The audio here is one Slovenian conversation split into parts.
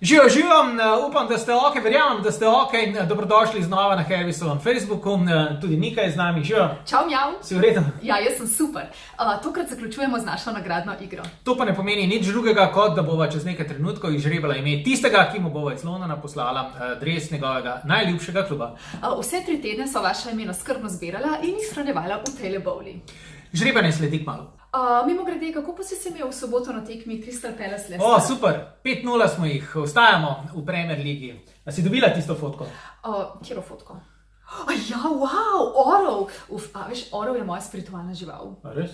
Živijo, upam, da ste ok, verjamem, da ste ok. Dobrodošli znova na Hervisovem Facebooku, tudi Nika je z nami. Živijo. Čau, mjav. Si v redu? Ja, jaz sem super. Tokrat zaključujemo z našo nagradno igro. To pa ne pomeni nič drugega, kot da bova čez nekaj trenutkov izžrebala ime tistega, ki mu bova iz Londona poslala dres njegovega najljubšega kluba. Vse 3 tedne so vaša imena skrbno zbirala in jih shranjevala v Telebowli. Žrebanje sledi kmalu. Mimogrede, kako pa si se imel v soboto na tekmi Crystal Palace Leicester? O, super, 5-0 smo jih, ostajamo v Premier Ligi. A si dobila tisto fotko? Kjero fotko? Ja, wow, orov! Veš, orov je moja spiritualna žival. A res?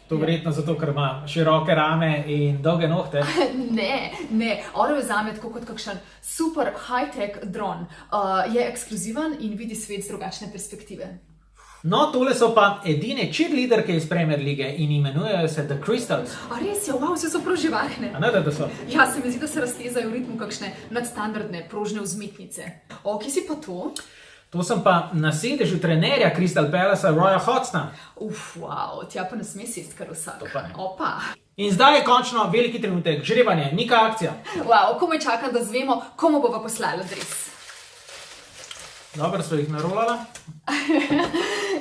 To verjetno zato, ker ima široke rame in dolge nohte. Ne, orov je zame tako kot kakšen super high-tech dron. Je ekskluziven in vidi svet z drugačne perspektive. No, tole so pa edine cheerleaderke iz Premier Lige in imenujejo se The Crystals. A res je, wow, vse so prav živahne. A ne, da so? Ja, se mi zdi, da se raztezajo v ritmu kakšne nadstandardne prožne vzmetnice. Kje si pa to? To sem pa na sedežu trenerja Crystal Palacea Roya Hodgsona. Wow, tja pa ne sme sest kar vsak. To pa ne. Opa. In zdaj je končno veliki trenutek, žrebanje, Nika akcija. Wow, komaj čakam, da zvemo, komu bova poslala dres. Dobro, so jih narolala.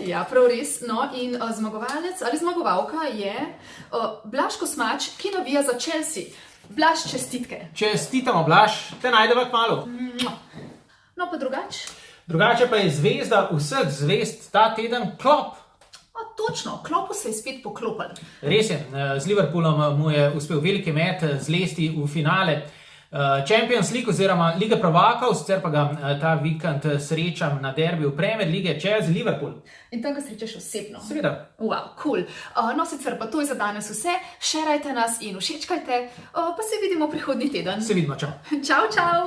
Ja, prav res. No, in zmagovalec ali zmagovalka je Blaž Kosmač, ki navija za Chelsea. Blaž, čestitke. Čestitamo, Blaž, te najdeva kmalu. No, pa drugače? Drugače pa je zvezda vseh zvezd ta teden Klopp. Točno, Kloppu se je spet poklopil. Res je, z Liverpoolom mu je uspel veliki met zlesti v finale Champions League oziroma Lige prvakov, sicer pa ga ta vikend srečam na derbiju Premier Lige čez Liverpool. In tam ga srečaš osebno. Seveda. Wow, cool. No, sicer pa to je za danes vse. Šerajte nas in všečkajte, pa se vidimo prihodnji teden. Se vidimo, čau. Čau, čau.